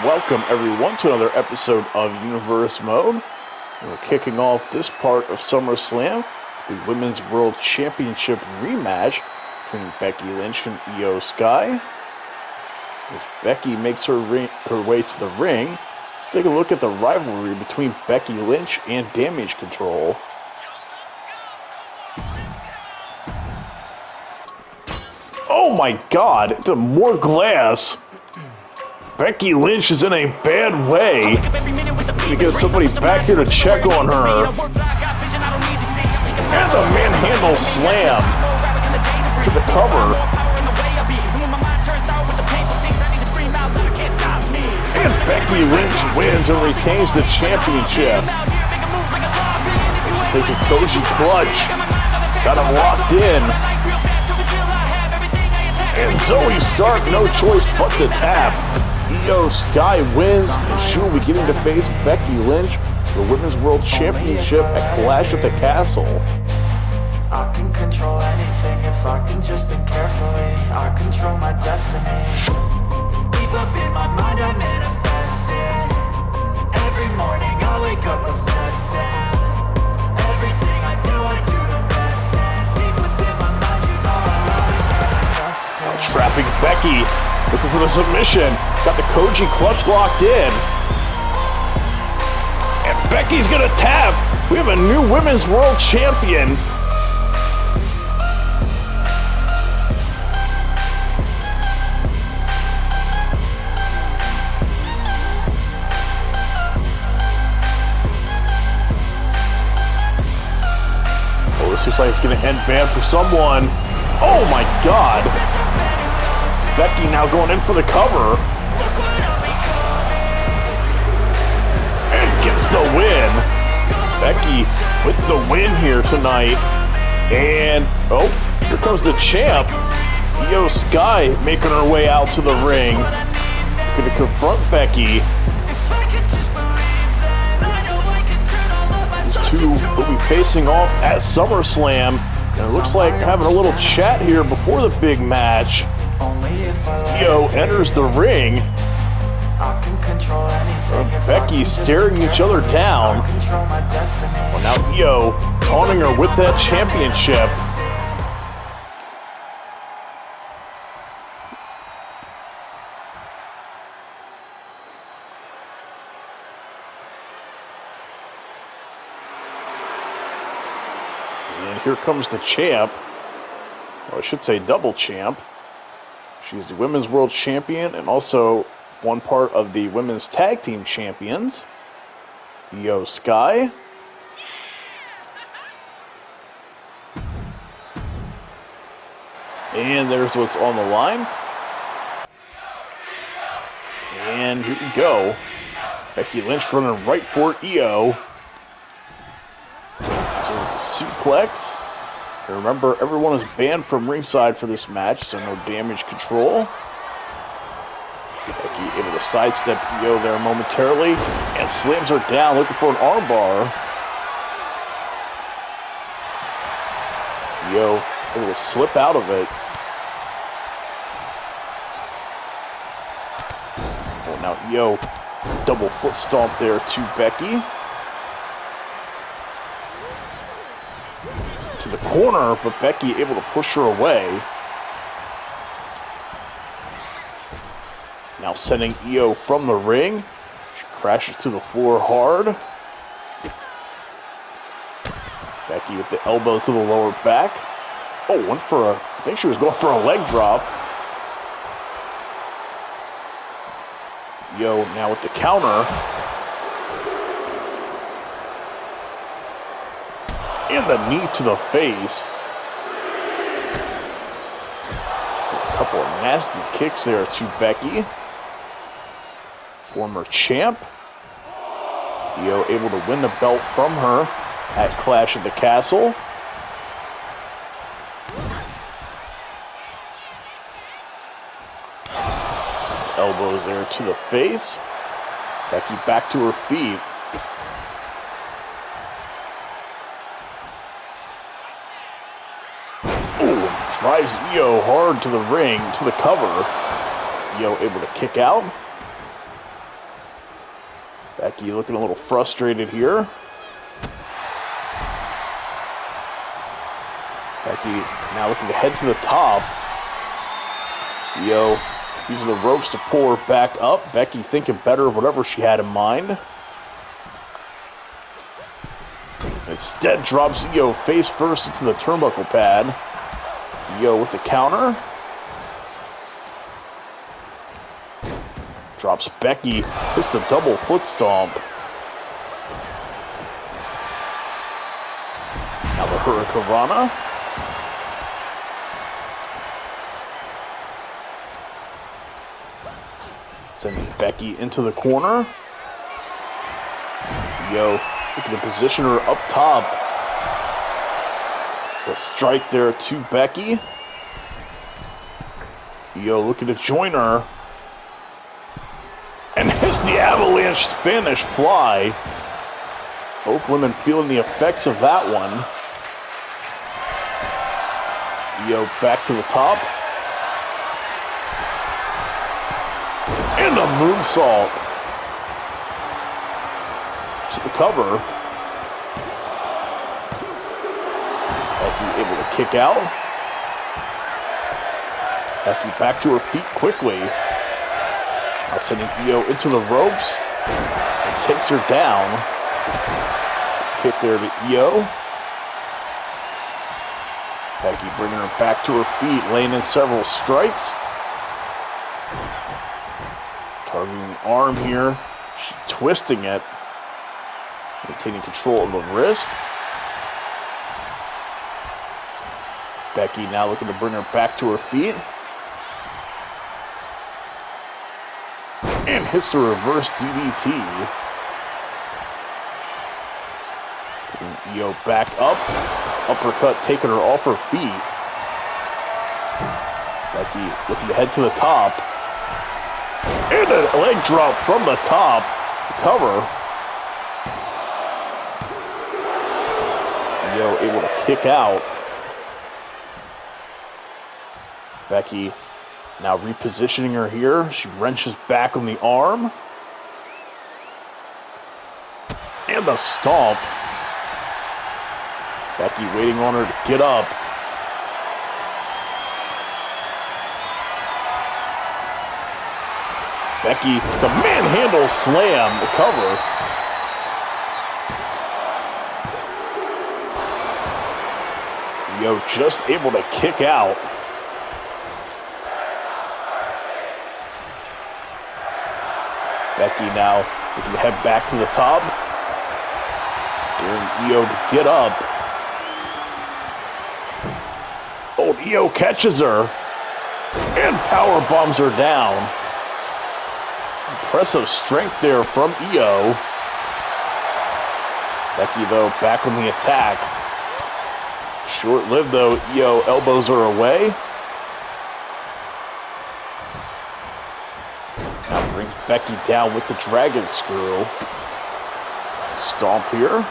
welcome everyone to another episode of Universe Mode. We're kicking off this part of Summerslam, the Women's World Championship rematch between Becky Lynch and Io Sky. As Becky makes her way to the ring, let's take a look at the rivalry between Becky Lynch and Damage Control. Oh my god, it's more glass! Becky Lynch is in a bad way. We get somebody back here to check on her. And the manhandle slam to the cover. And Becky Lynch wins and retains the championship. Take a Koji clutch. Got him locked in. And Zoe Stark, no choice but to tap. Io Sky wins, and she will be getting to face Becky Lynch for the Women's World Championship at Clash at the Castle. I can control anything if I can just think carefully. I control my destiny. Deep up in my mind I manifest it. Every morning I wake up obsessed, and everything I do the best. And deep within my mind you know I'll always manifest it. Trapping Becky, looking for the submission. Got the Koji clutch locked in. And Becky's gonna tap. We have a new Women's World Champion. Oh, this looks like it's gonna end bad for someone. Oh my god. Becky now going in for the cover. And gets the win. Becky with the win here tonight. And, oh, here comes the champ. Io Sky making her way out to the ring. Going to confront Becky. These two will be facing off at SummerSlam. And it looks like they're having a little chat here before the big match. Io enters the ring. Becky staring each other down. Well, now Io taunting her with that championship. And here comes the champ. Well, I should say double champ. She's the Women's World Champion and also one part of the Women's Tag Team Champions. Io Sky. And there's what's on the line. And here we go. Becky Lynch running right for Io. So with the suplex. And remember, everyone is banned from ringside for this match, so no damage control. Becky able to sidestep Io there momentarily and slams her down, looking for an armbar. Io able to slip out of it. Well, now Io double foot stomp there to Becky. To the corner, but Becky able to push her away. Now sending Io from the ring. She crashes to the floor hard. Becky with the elbow to the lower back. Oh, went for a, I think she was going for a leg drop. Io now with the counter. And the knee to the face. A couple of nasty kicks there to Becky. Former champ. Io able to win the belt from her at Clash at the Castle. Elbows there to the face. Becky back to her feet. Drives Io hard to the ring, to the cover. Io able to kick out. Becky looking a little frustrated here. Becky now looking to head to the top. Io using the ropes to pull her back up. Becky thinking better of whatever she had in mind. Instead drops Io face first into the turnbuckle pad. Io with the counter. Drops Becky. Hits the double foot stomp. Now the Hurricanrana. Sending Becky into the corner. Io looking to position her up top. The strike there to Becky. Io looking to join her. And hits the avalanche Spanish fly. Both women feeling the effects of that one. Io back to the top. And a moonsault. To the cover. Becky able to kick out. Becky back to her feet quickly. Now sending Io into the ropes. And takes her down. Kick there to Io. Becky bringing her back to her feet, laying in several strikes. Targeting the arm here. She's twisting it. Maintaining control of the wrist. Becky now looking to bring her back to her feet. And hits the reverse DDT. Putting Io back up. Uppercut taking her off her feet. Becky looking to head to the top. And a leg drop from the top. Cover. Io able to kick out. Becky now repositioning her here. She wrenches back on the arm. And the stomp. Becky waiting on her to get up. Becky, the manhandle slam, the cover. Io just able to kick out. Becky now looking to head back to the top. Daring Io to get up. Old Io catches her. And power bombs her down. Impressive strength there from Io. Becky, though, back on the attack. Short-lived, though. Io elbows her away. Now brings Becky down with the dragon screw. Stomp here.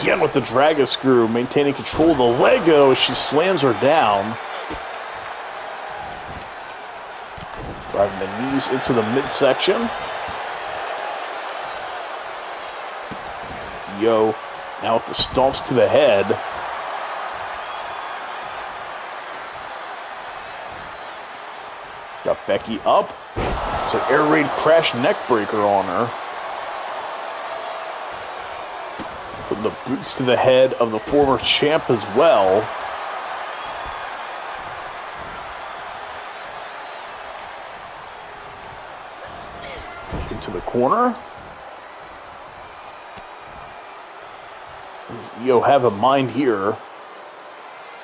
Again with the dragon screw, maintaining control of the leg, though, as she slams her down. Driving the knees into the midsection. Io now with the stomps to the head. Got Becky up. It's an air raid crash neck breaker on her. Putting the boots to the head of the former champ as well. Into the corner. Io have a mind here.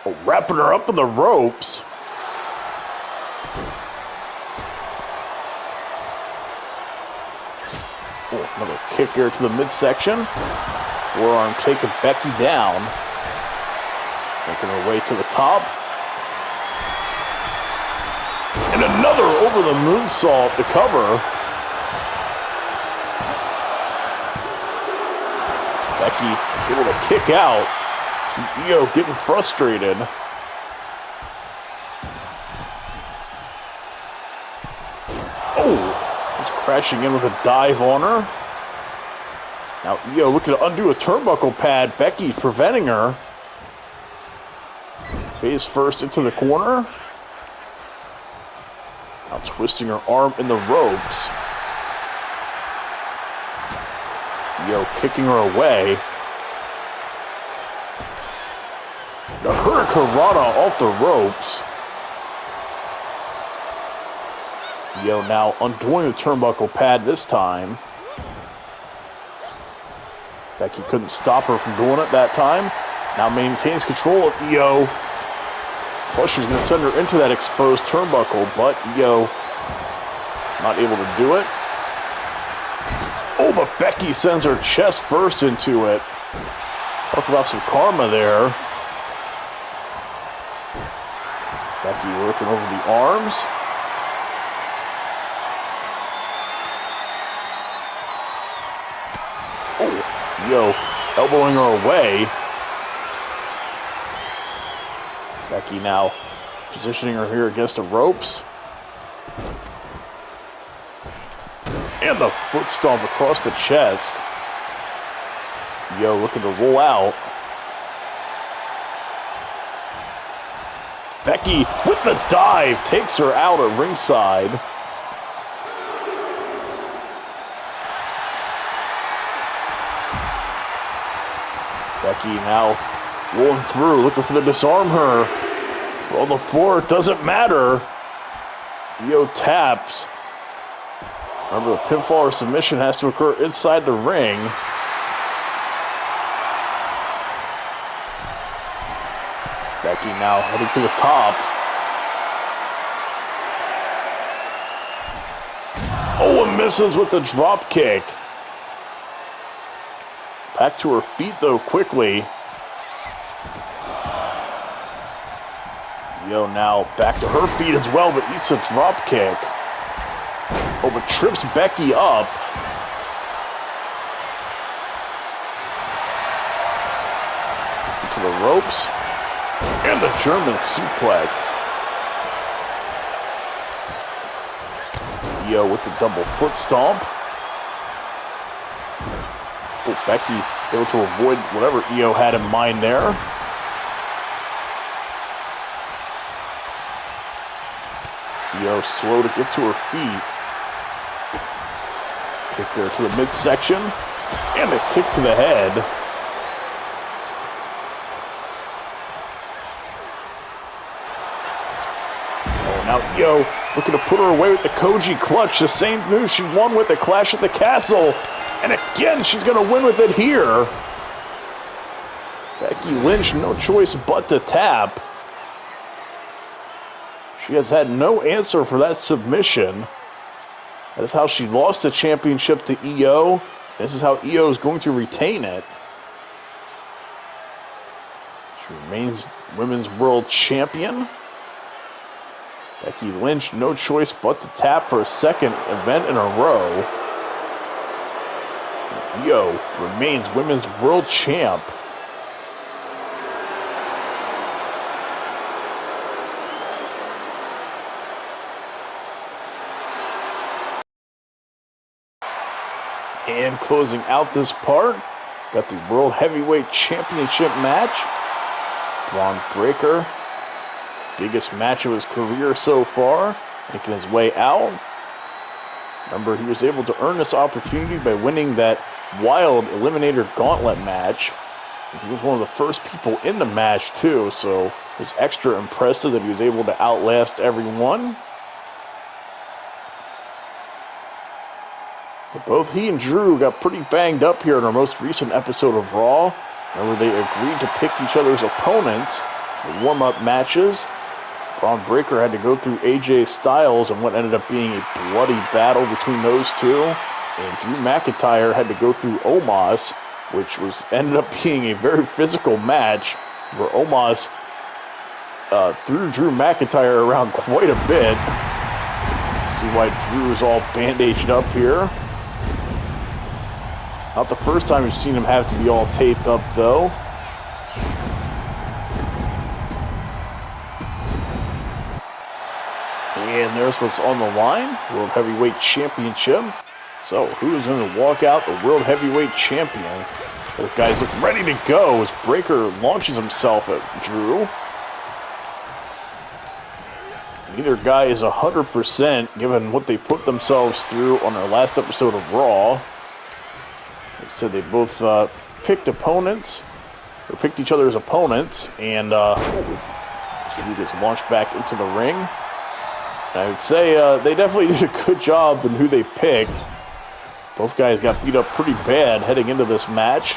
Oh, wrapping her up in the ropes. Oh, another kick here to the midsection. Forearm taking Becky down. Making her way to the top. And another over the moonsault to cover. Becky able to kick out. See Io getting frustrated. Oh, it's crashing in with a dive on her. Now Io looking to undo a turnbuckle pad. Becky preventing her. Face first into the corner. Now twisting her arm in the ropes. Io kicking her away. The Hurricanrana off the ropes. Io now undoing the turnbuckle pad this time. Becky couldn't stop her from doing it that time. Now maintains control of Io. Plus she's going to send her into that exposed turnbuckle, but Io not able to do it. Oh, but Becky sends her chest first into it. Talk about some karma there. Becky working over the arms. Oh, Io elbowing her away. Becky now positioning her here against the ropes. And the foot stomp across the chest. Io looking to roll out. Becky with the dive takes her out at ringside. Becky now rolling through, looking for the disarm her. But on the floor, it doesn't matter. Io taps. Remember, the pinfall or submission has to occur inside the ring. Becky now heading to the top. Oh, and misses with the drop kick. Back to her feet, though, quickly. Io now back to her feet as well, but eats a drop kick. Oh, but trips Becky up. Into the ropes. And the German suplex. Io with the double foot stomp. Oh, Becky able to avoid whatever Io had in mind there. Io slow to get to her feet. Kick there to the midsection. And a kick to the head. Oh, now Io looking to put her away with the Koji clutch. The same move she won with the Clash at the Castle. And again, she's going to win with it here. Becky Lynch, no choice but to tap. She has had no answer for that submission. That's how she lost the championship to Io. This is how Io is going to retain it. She remains Women's World Champion. Becky Lynch, no choice but to tap for a second event in a row. Io remains Women's World Champ. And closing out this part, got the World Heavyweight Championship match. Bron Breakker, biggest match of his career so far, making his way out. Remember, he was able to earn this opportunity by winning that Wild Eliminator Gauntlet match. He was one of the first people in the match, too, so it was extra impressive that he was able to outlast everyone. But both he and Drew got pretty banged up here in our most recent episode of Raw. Remember, they agreed to pick each other's opponents for warm-up matches. Bron Breakker had to go through AJ Styles in what ended up being a bloody battle between those two. And Drew McIntyre had to go through Omos, which ended up being a very physical match where Omos threw Drew McIntyre around quite a bit. See why Drew is all bandaged up here. Not the first time we've seen him have to be all taped up, though. And there's what's on the line. World Heavyweight Championship. So, who is going to walk out the World Heavyweight Champion? Both guys look ready to go as Breakker launches himself at Drew. Neither guy is 100% given what they put themselves through on their last episode of Raw. They said they both picked opponents, or picked each other's opponents, and Drew gets launched back into the ring. And I would say they definitely did a good job in who they picked. Both guys got beat up pretty bad heading into this match.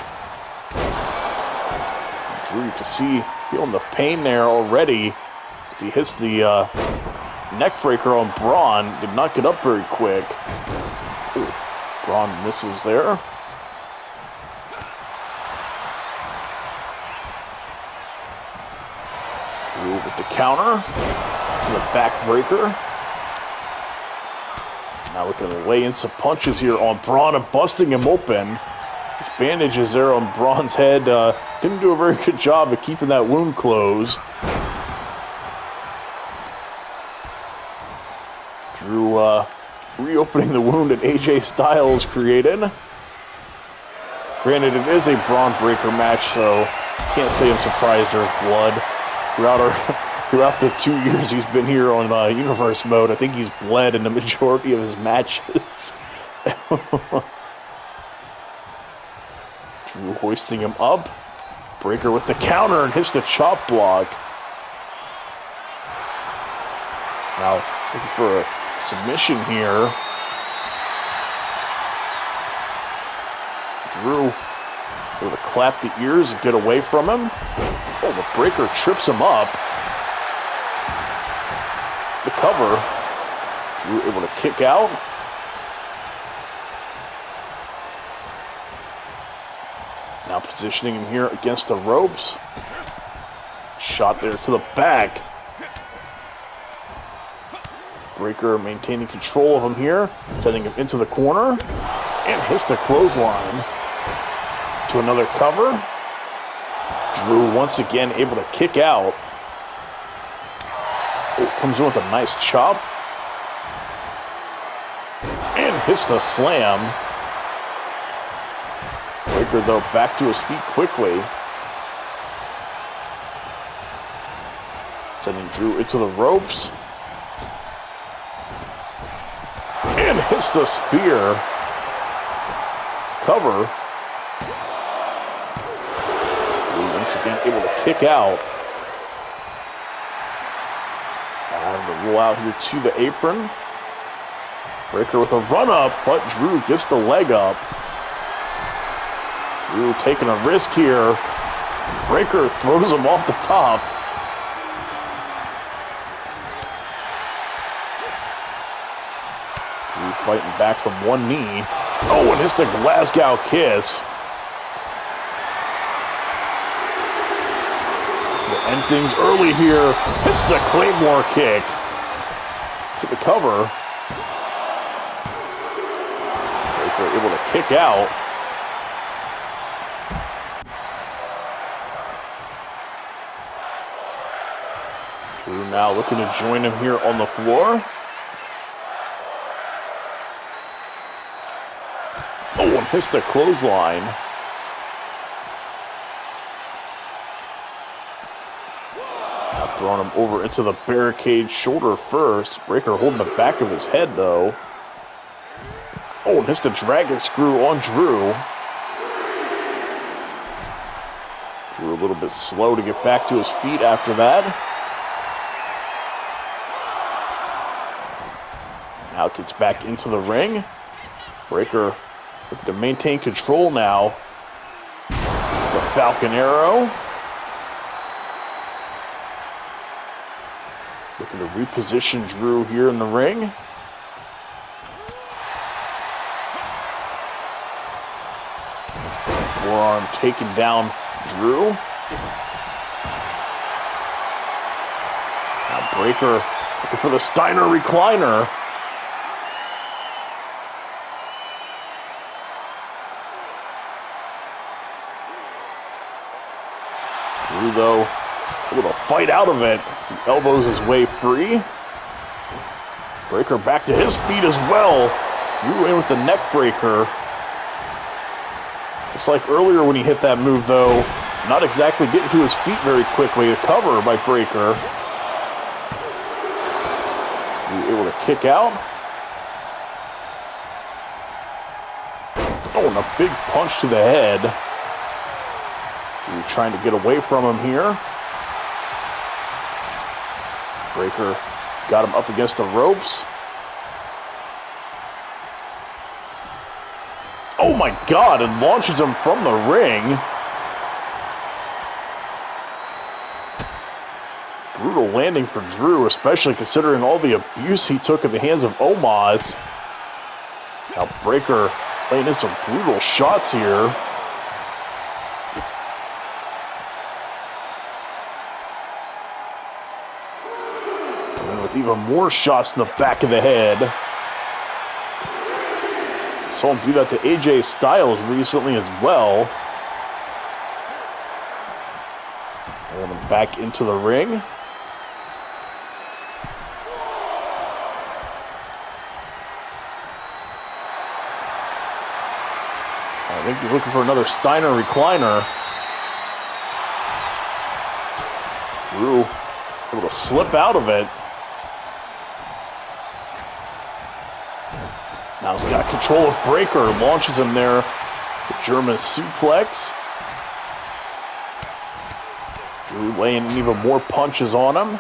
Drew, you can see, feeling the pain there already as he hits the neck breaker on Bron. Did not get up very quick. Ooh, Bron misses there. Drew with the counter to the back breaker. Now looking to lay in some punches here on Bron and busting him open. His bandages there on Bron's head didn't do a very good job of keeping that wound closed. Drew reopening the wound that AJ Styles created. Granted, it is a Bron Breakker match, so can't say I'm surprised there's blood. Throughout the 2 years he's been here on Universe Mode, I think he's bled in the majority of his matches. Drew hoisting him up. Breakker with the counter and hits the chop block. Now, looking for a submission here. Drew able to clap the ears and get away from him. Oh, the Breakker trips him up. The cover. Drew able to kick out. Now positioning him here against the ropes. Shot there to the back. Breakker maintaining control of him here. Sending him into the corner. And hits the clothesline. To another cover. Drew once again able to kick out. Oh, comes in with a nice chop. And hits the slam. Breakker, though, back to his feet quickly. Sending Drew into the ropes. And hits the spear. Cover. Once again able to kick out. And the roll out here to the apron. Breakker with a run up, but Drew gets the leg up. Drew taking a risk here. Breakker throws him off the top. Drew fighting back from one knee. Oh, and hits the Glasgow kiss. To end things early here. Hits the Claymore kick. To the cover. Breakker able to kick out. Drew now looking to join him here on the floor. Oh, and hits the clothesline. Now throwing him over into the barricade shoulder first. Breakker holding the back of his head, though. Oh, and hits the dragon screw on Drew. Drew a little bit slow to get back to his feet after that. Now gets back into the ring. Breakker looking to maintain control now. The Falcon Arrow. Looking to reposition Drew here in the ring. Forearm taking down Drew. Now Breakker looking for the Steiner recliner. Drew, though, able to fight out of it. He elbows his way free. Breaker back to his feet as well. Drew in with the neck breaker. Just like earlier when he hit that move, though, not exactly getting to his feet very quickly. A cover by Breaker. Drew able to kick out. Oh, and a big punch to the head. Drew trying to get away from him here. Breaker got him up against the ropes. Oh my God, and launches him from the ring. Brutal landing for Drew, especially considering all the abuse he took at the hands of Omos. Now Breaker laying in some brutal shots here. And with even more shots in the back of the head. Saw him do that to AJ Styles recently as well. Rolling him back into the ring. I think he's looking for another Steiner recliner. Drew able to slip out of it. Now he's got control of Breaker, launches him there. The German suplex. Drew laying in even more punches on him.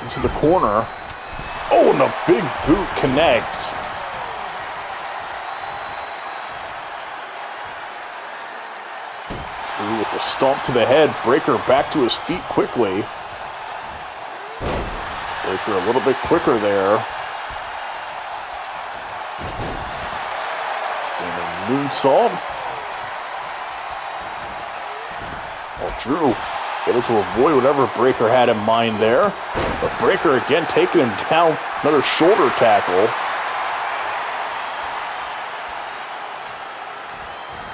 Into the corner. Oh, and a big boot connects. Drew with the stomp to the head. Breaker back to his feet quickly. Breaker a little bit quicker there. And a moonsault. Oh, Drew able to avoid whatever Breaker had in mind there. But Breaker again taking him down. Another shoulder tackle.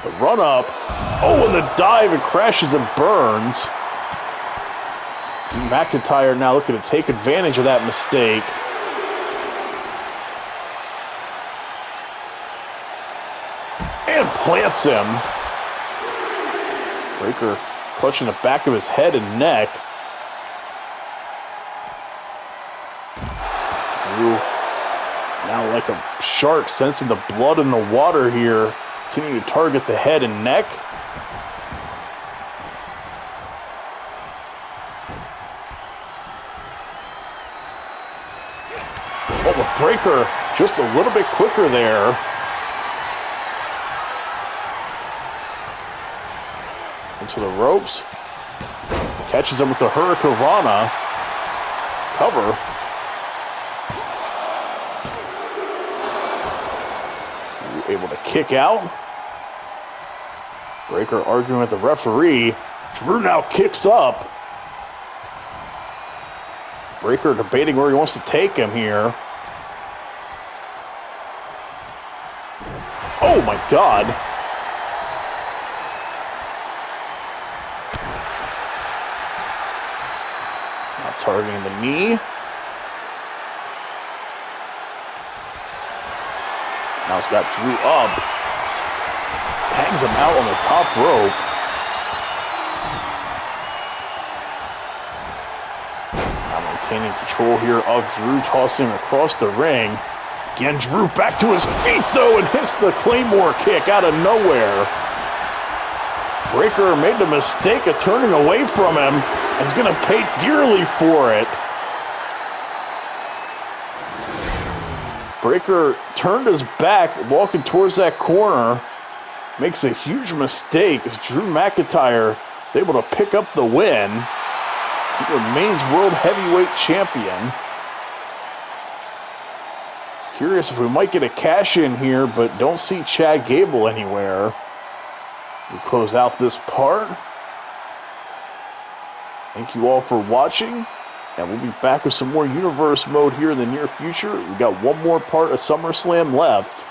The run up. Oh, and the dive, and crashes and burns. McIntyre now looking to take advantage of that mistake. And plants him. Breaker clutching the back of his head and neck. Drew now like a shark sensing the blood in the water here. Continuing to target the head and neck. Oh, the Breaker just a little bit quicker there. Into the ropes. Catches him with the Hurricane Rana. Cover. Able to kick out. Breaker arguing with the referee. Drew now kicks up. Breaker debating where he wants to take him here. Oh my God. Now targeting the knee. Now he's got Drew up. Hangs him out on the top rope. Now maintaining control here of Drew, tossing him across the ring. Again, Drew back to his feet, though, and hits the Claymore kick out of nowhere. Breaker made the mistake of turning away from him, and is going to pay dearly for it. Breaker turned his back, walking towards that corner. Makes a huge mistake as Drew McIntyre is able to pick up the win. He remains World Heavyweight Champion. Curious if we might get a cash in here, but don't see Chad Gable anywhere. We close out this part. Thank you all for watching. And we'll be back with some more Universe Mode here in the near future. We got one more part of SummerSlam left.